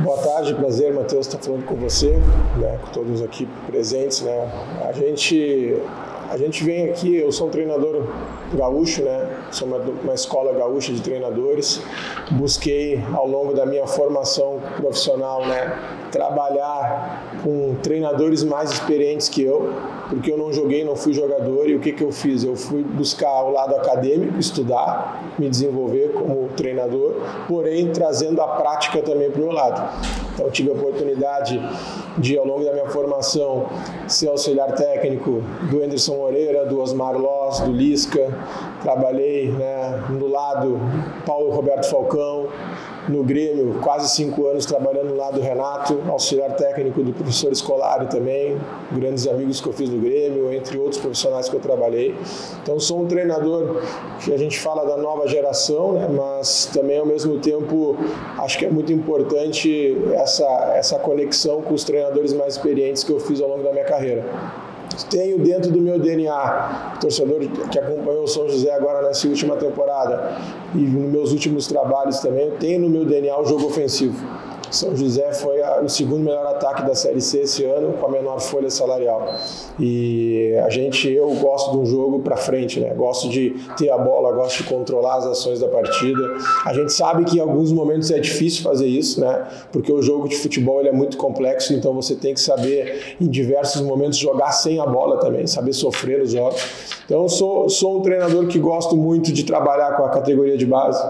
Boa tarde, prazer, Matheus, estar falando com você, né, com todos aqui presentes, né. A gente vem aqui, eu sou um treinador gaúcho, né, sou uma escola gaúcha de treinadores, busquei ao longo da minha formação profissional, né, trabalhar com treinadores mais experientes que eu, porque eu não joguei, não fui jogador, e o que eu fiz? Eu fui buscar o lado acadêmico, estudar, me desenvolver como treinador, porém trazendo a prática também para o meu lado. Então tive a oportunidade de, ao longo da minha formação, ser auxiliar técnico do Anderson Moreira, do Osmar Loz, do Lisca, trabalhei, né, no lado Paulo Roberto Falcão, no Grêmio, quase 5 anos trabalhando lá do Renato, auxiliar técnico do professor Scolari também, grandes amigos que eu fiz no Grêmio, entre outros profissionais que eu trabalhei. Então sou um treinador que a gente fala da nova geração, né, mas também ao mesmo tempo acho que é muito importante essa conexão com os treinadores mais experientes que eu fiz ao longo da minha carreira. Tenho dentro do meu DNA, o torcedor que acompanhou o São José agora nessa última temporada e nos meus últimos trabalhos também, eu tenho no meu DNA o jogo ofensivo. São José foi o segundo melhor ataque da Série C esse ano, com a menor folha salarial. E eu gosto de um jogo para frente, né? Gosto de ter a bola, gosto de controlar as ações da partida. A gente sabe que em alguns momentos é difícil fazer isso, né? Porque o jogo de futebol ele é muito complexo, então você tem que saber, em diversos momentos, jogar sem a bola também, saber sofrer os jogos. Então, eu sou um treinador que gosto muito de trabalhar com a categoria de base.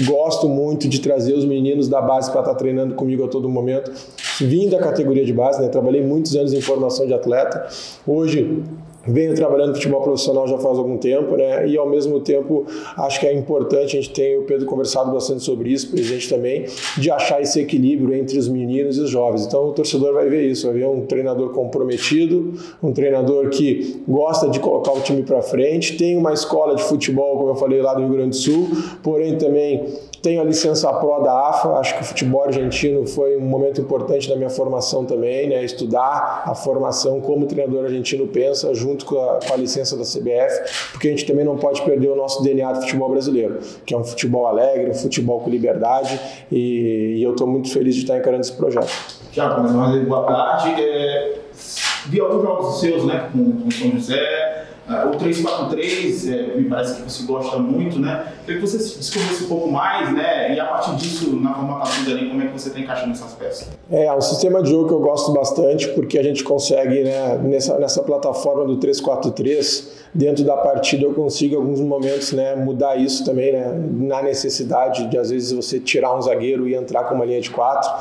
Gosto muito de trazer os meninos da base para estar treinando comigo a todo momento. Vim da categoria de base, né? Trabalhei muitos anos em formação de atleta. Hoje venho trabalhando futebol profissional já faz algum tempo, né? E ao mesmo tempo acho que é importante, a gente tem o Pedro conversado bastante sobre isso, o presidente também, de achar esse equilíbrio entre os meninos e os jovens. Então o torcedor vai ver isso, vai ver um treinador comprometido, um treinador que gosta de colocar o time para frente, tem uma escola de futebol, como eu falei, lá do Rio Grande do Sul, porém também tenho a licença Pro da AFA, acho que o futebol argentino foi um momento importante na minha formação também, né? Estudar a formação como o treinador argentino pensa, junto com a licença da CBF, porque a gente também não pode perder o nosso DNA do futebol brasileiro, que é um futebol alegre, um futebol com liberdade, e eu estou muito feliz de estar encarando esse projeto. Tiago, mais uma vez, boa tarde. Vi alguns jogos seus, né, com o São José. O 3-4-3, me parece que você gosta muito, né? Queria que você descobrisse um pouco mais, né? E a partir disso, na formatação dele, como é que você está encaixando essas peças? É um sistema de jogo que eu gosto bastante, porque a gente consegue, né, nessa plataforma do 3-4-3, dentro da partida eu consigo em alguns momentos, né, mudar isso também, né, na necessidade de às vezes você tirar um zagueiro e entrar com uma linha de 4.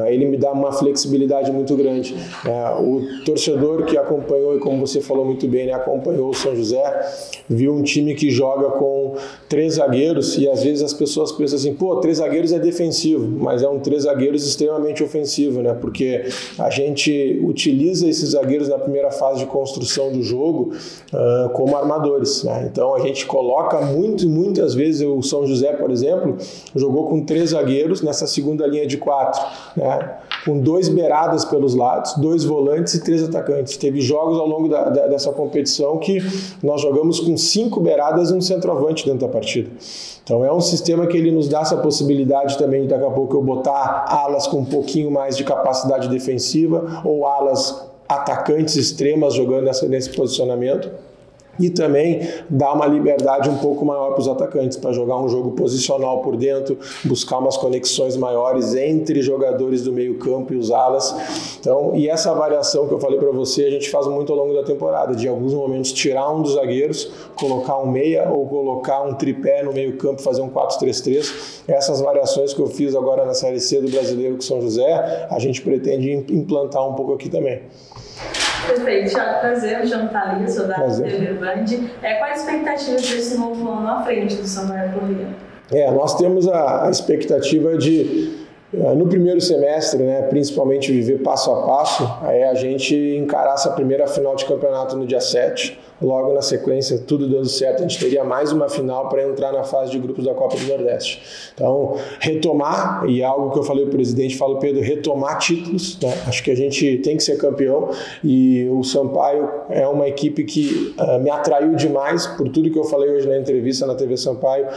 Ele me dá uma flexibilidade muito grande. O torcedor que acompanhou, e como você falou muito bem, né, acompanhou o São José, viu um time que joga com 3 zagueiros, e às vezes as pessoas pensam assim, 3 zagueiros é defensivo, mas é um 3 zagueiros extremamente ofensivo, né? Porque a gente utiliza esses zagueiros na primeira fase de construção do jogo como armadores, né? Então a gente coloca muitas vezes, o São José, por exemplo, jogou com 3 zagueiros nessa segunda linha de 4, né? Com 2 beiradas pelos lados, 2 volantes e 3 atacantes. Teve jogos ao longo dessa competição que nós jogamos com 5 beiradas e um centroavante dentro da partida. Então é um sistema que ele nos dá essa possibilidade também de daqui a pouco eu botar alas com um pouquinho mais de capacidade defensiva ou alas atacantes extremas jogando nesse posicionamento. E também dá uma liberdade um pouco maior para os atacantes, para jogar um jogo posicional por dentro, buscar umas conexões maiores entre jogadores do meio campo e os alas. Então, e essa variação que eu falei para você, a gente faz muito ao longo da temporada, de alguns momentos tirar um dos zagueiros, colocar um meia ou colocar um tripé no meio campo, fazer um 4-3-3. Essas variações que eu fiz agora na Série C do Brasileiro com São José, a gente pretende implantar um pouco aqui também. Perfeito, Tiago, prazer, João Thalia, sou da TV Band. Qual a expectativa desse novo ano à frente do Sampaio Corrêa? Nós temos a expectativa de, no primeiro semestre, né, principalmente viver passo a passo, a gente encarar essa primeira final de campeonato no dia 7. Logo na sequência, tudo dando certo, a gente teria mais uma final para entrar na fase de grupos da Copa do Nordeste. Então, retomar, e é algo que eu falei ao presidente, falo, Pedro, retomar títulos, né? Acho que a gente tem que ser campeão, e o Sampaio é uma equipe que me atraiu demais por tudo que eu falei hoje na entrevista na TV Sampaio,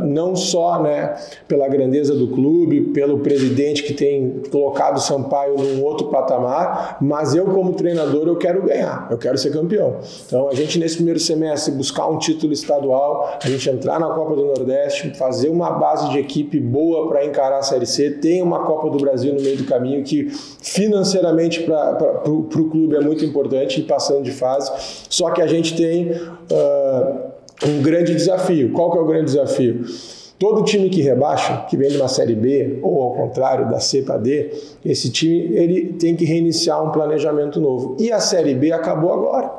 não só, né, pela grandeza do clube, pelo presidente que tem colocado o Sampaio num outro patamar, mas eu como treinador eu quero ganhar, eu quero ser campeão. Então a gente nesse primeiro semestre buscar um título estadual, a gente entrar na Copa do Nordeste, fazer uma base de equipe boa para encarar a Série C, tem uma Copa do Brasil no meio do caminho que financeiramente para o clube é muito importante, ir passando de fase, só que a gente tem um grande desafio. Qual que é o grande desafio? Todo time que rebaixa, que vem de uma Série B, ou ao contrário, da C para D, esse time ele tem que reiniciar um planejamento novo. E a Série B acabou agora.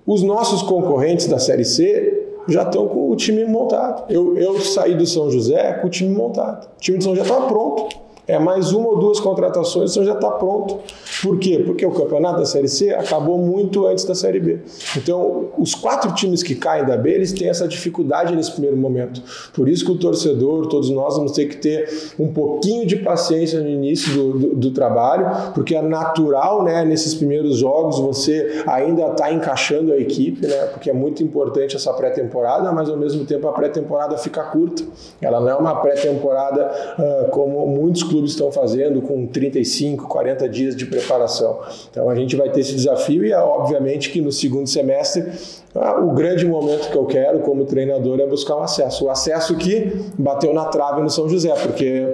Os nossos concorrentes da Série C já estão com o time montado. Eu saí do São José com o time montado. O time de São José estava pronto. É mais uma ou duas contratações, então já está pronto. Por quê? Porque o campeonato da Série C acabou muito antes da Série B. Então, os 4 times que caem da B, eles têm essa dificuldade nesse primeiro momento. Por isso que o torcedor, todos nós, vamos ter que ter um pouquinho de paciência no início do trabalho, porque é natural, né, nesses primeiros jogos, você ainda está encaixando a equipe, né, porque é muito importante essa pré-temporada, mas ao mesmo tempo a pré-temporada fica curta. Ela não é uma pré-temporada como muitos clubes estão fazendo com 35, 40 dias de preparação. Então a gente vai ter esse desafio e obviamente que no segundo semestre o grande momento que eu quero como treinador é buscar um acesso. O acesso que bateu na trave no São José, porque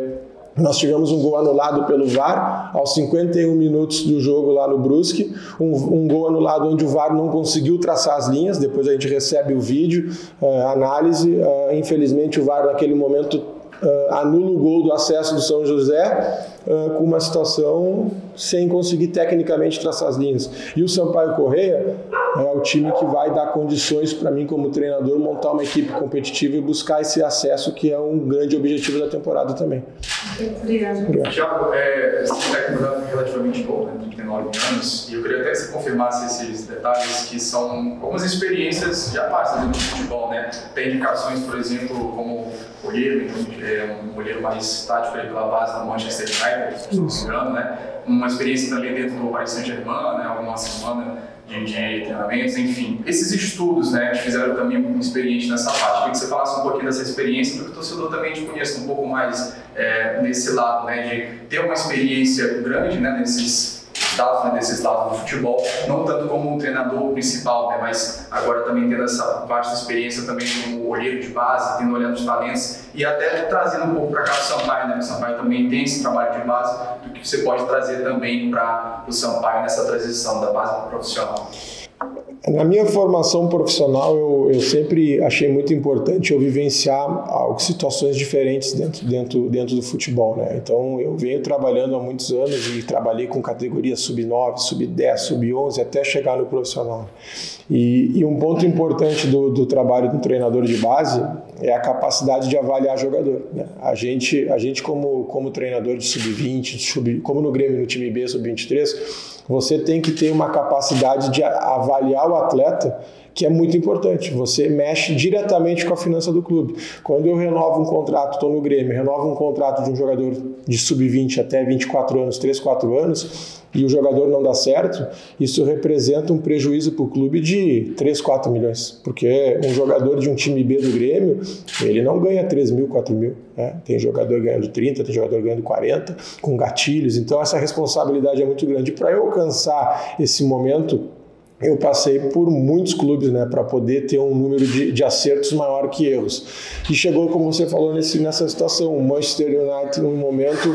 nós tivemos um gol anulado pelo VAR aos 51 minutos do jogo lá no Brusque, um gol anulado onde o VAR não conseguiu traçar as linhas, depois a gente recebe o vídeo, análise, infelizmente o VAR naquele momento anula o gol do acesso do São José com uma situação sem conseguir tecnicamente traçar as linhas. E o Sampaio Corrêa é o time que vai dar condições para mim como treinador montar uma equipe competitiva e buscar esse acesso que é um grande objetivo da temporada também. Obrigado. Thiago, você tem técnico relativamente bom, né, 39 anos, e eu queria até que você confirmasse esses detalhes que são algumas experiências já passadas dentro do futebol, né? Tem indicações, por exemplo, como olheiro, um olheiro mais tático pela base do Manchester United, se não me engano, né? Uma experiência também dentro do Paris Saint-Germain, né? Uma semana de treinamentos, enfim. Esses estudos, né, te fizeram também muito experiente nessa parte. Queria que você falasse um pouquinho dessa experiência, porque o torcedor também te conhece um pouco mais nesse lado, né, de ter uma experiência grande, né, nesses lados do futebol, não tanto como um treinador principal, né, mas agora também tendo essa vasta experiência também como olheiro de base, tendo olhado os talentos e até trazendo um pouco para cá o Sampaio, né, o Sampaio também tem esse trabalho de base, do que você pode trazer também para o Sampaio nessa transição da base para o profissional. Na minha formação profissional, eu sempre achei muito importante eu vivenciar situações diferentes dentro do futebol, né? Então, eu venho trabalhando há muitos anos e trabalhei com categorias sub-9, sub-10, sub-11, até chegar no profissional. E um ponto importante do trabalho do treinador de base é a capacidade de avaliar jogador, né? A gente como treinador de sub-20, como no Grêmio, no time B, sub-23, você tem que ter uma capacidade de avaliar o atleta, que é muito importante. Você mexe diretamente com a finança do clube. Quando eu renovo um contrato, estou no Grêmio, renovo um contrato de um jogador de sub-20 até 24 anos, 3, 4 anos, e o jogador não dá certo, isso representa um prejuízo para o clube de 3, 4 milhões. Porque um jogador de um time B do Grêmio, ele não ganha 3 mil, 4 mil. Né? Tem jogador ganhando 30, tem jogador ganhando 40, com gatilhos. Então essa responsabilidade é muito grande. Para eu alcançar esse momento, eu passei por muitos clubes, né, para poder ter um número de acertos maior que erros. E chegou, como você falou, nessa situação. O Manchester United, num momento,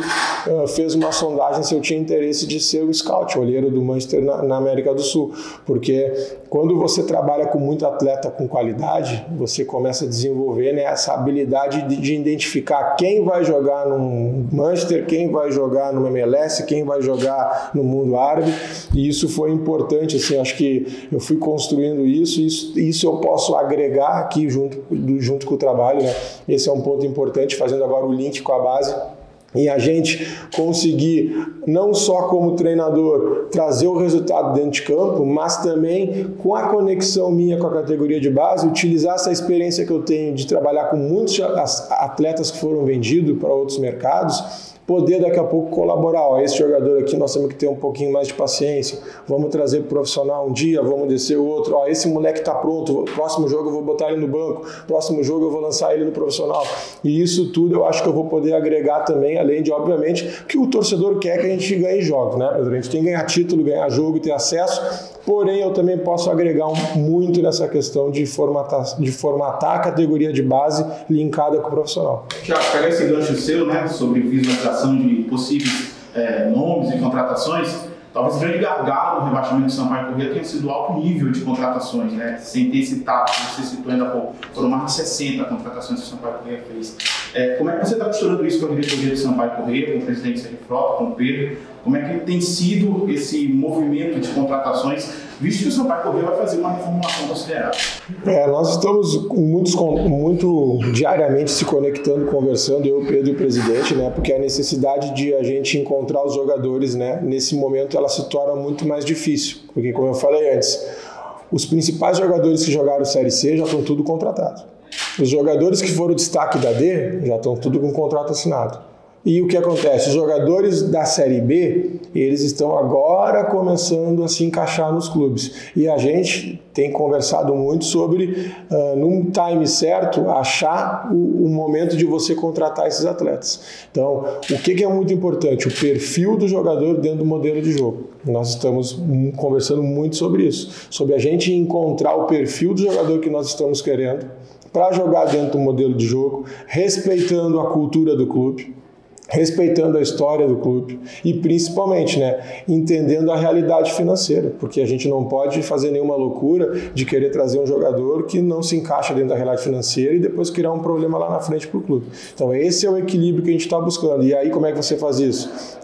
fez uma sondagem se eu tinha interesse de ser o scout, o olheiro do Manchester na América do Sul. Porque quando você trabalha com muito atleta com qualidade, você começa a desenvolver, né, essa habilidade de identificar quem vai jogar no Manchester, quem vai jogar no MLS, quem vai jogar no mundo árabe. E isso foi importante, assim, acho que eu fui construindo isso eu posso agregar aqui junto com o trabalho, né? Esse é um ponto importante, fazendo agora o link com a base. E a gente conseguir, não só como treinador, trazer o resultado dentro de campo, mas também com a conexão minha com a categoria de base, utilizar essa experiência que eu tenho de trabalhar com muitos atletas que foram vendidos para outros mercados, poder daqui a pouco colaborar. Ó, esse jogador aqui nós temos que ter um pouquinho mais de paciência, vamos trazer pro profissional um dia, vamos descer o outro. Ó, esse moleque está pronto, próximo jogo eu vou botar ele no banco, próximo jogo eu vou lançar ele no profissional. E isso tudo eu acho que eu vou poder agregar também, além de, obviamente, que o torcedor quer que a gente ganhe jogos, né? A gente tem que ganhar título, ganhar jogo e ter acesso, porém eu também posso agregar muito nessa questão de formatar a categoria de base linkada com o profissional. Tiago, pegar esse gancho seu, né, sobre visualização de possíveis nomes e contratações, talvez o grande gargalo do rebaixamento do Sampaio Corrêa tenha sido o alto nível de contratações, né? Sem ter esse tato que você citou ainda há pouco. Foram mais de 60 contratações que o Sampaio Corrêa fez. Como é que você está costurando isso com a diretoria do Sampaio Corrêa, com o presidente Sérgio Frota, com o Pedro? Como é que tem sido esse movimento de contratações, visto que o Sampaio Corrêa vai fazer uma reformulação considerável? Nós estamos muito diariamente se conectando, conversando, eu, Pedro e o presidente, né? Porque a necessidade de a gente encontrar os jogadores, né? Nesse momento ela se torna muito mais difícil, porque como eu falei antes, os principais jogadores que jogaram Série C já estão tudo contratados. Os jogadores que foram destaque da D já estão tudo com contrato assinado. E o que acontece? Os jogadores da Série B, eles estão agora começando a se encaixar nos clubes. E a gente tem conversado muito sobre, num time certo, achar o momento de você contratar esses atletas. Então, o que é muito importante? O perfil do jogador dentro do modelo de jogo. Nós estamos conversando muito sobre isso. Sobre a gente encontrar o perfil do jogador que nós estamos querendo para jogar dentro do modelo de jogo, respeitando a cultura do clube, respeitando a história do clube e principalmente, né, entendendo a realidade financeira, porque a gente não pode fazer nenhuma loucura de querer trazer um jogador que não se encaixa dentro da realidade financeira e depois criar um problema lá na frente para o clube. Então esse é o equilíbrio que a gente está buscando. E aí como é que você faz isso?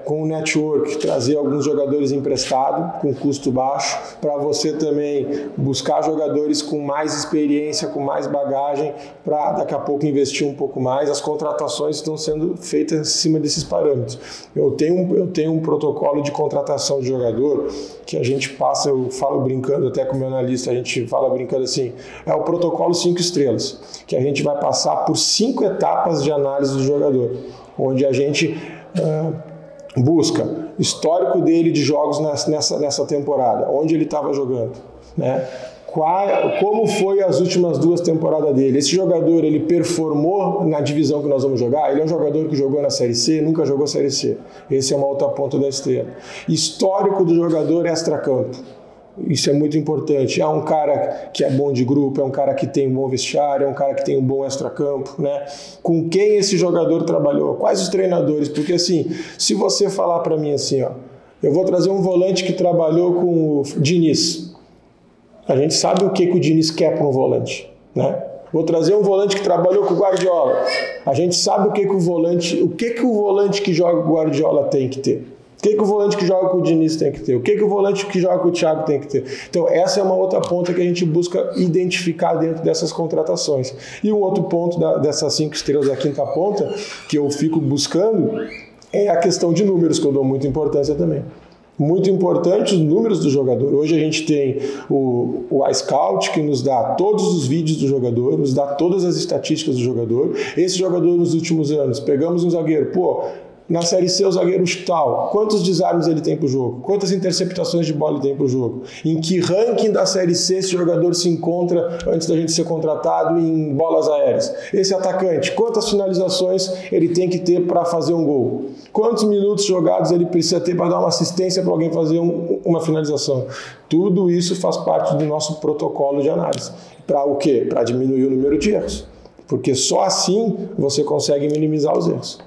Com o network, trazer alguns jogadores emprestados com custo baixo, para você também buscar jogadores com mais experiência, com mais bagagem, para daqui a pouco investir um pouco mais. As contratações estão sendo feitas em cima desses parâmetros. Eu tenho um protocolo de contratação de jogador que a gente passa, eu falo brincando até com o meu analista, a gente fala brincando assim, é o protocolo 5 estrelas, que a gente vai passar por 5 etapas de análise do jogador, onde a gente busca histórico dele de jogos nessa temporada, onde ele estava jogando, né? Como foi as últimas 2 temporadas dele. Esse jogador, ele performou na divisão que nós vamos jogar? Ele é um jogador que jogou na Série C, nunca jogou Série C. Esse é uma outra ponta da estrela. Histórico do jogador extracampo. Isso é muito importante. É um cara que é bom de grupo, é um cara que tem um bom vestiário, é um cara que tem um bom extracampo, né? Com quem esse jogador trabalhou? Quais os treinadores? Porque assim, se você falar para mim assim, ó, eu vou trazer um volante que trabalhou com o Diniz. A gente sabe o que o Diniz quer para um volante, né? Vou trazer um volante que trabalhou com o Guardiola. A gente sabe o que o volante que joga com o Guardiola tem que ter. O que o volante que joga com o Diniz tem que ter. O que o volante que joga com o Thiago tem que ter. Então essa é uma outra ponta que a gente busca identificar dentro dessas contratações. E um outro ponto dessas 5 estrelas da quinta ponta que eu fico buscando é a questão de números, que eu dou muita importância também. Muito importante os números do jogador. Hoje a gente tem o iScout, que nos dá todos os vídeos do jogador, nos dá todas as estatísticas do jogador. Esse jogador nos últimos anos, pegamos um zagueiro, na Série C o zagueiro tal, quantos desarmes ele tem pro jogo? Quantas interceptações de bola ele tem pro jogo? Em que ranking da Série C esse jogador se encontra antes da gente ser contratado em bolas aéreas? Esse atacante, quantas finalizações ele tem que ter para fazer um gol? Quantos minutos jogados ele precisa ter para dar uma assistência para alguém fazer uma finalização? Tudo isso faz parte do nosso protocolo de análise. Para o quê? Para diminuir o número de erros. Porque só assim você consegue minimizar os erros.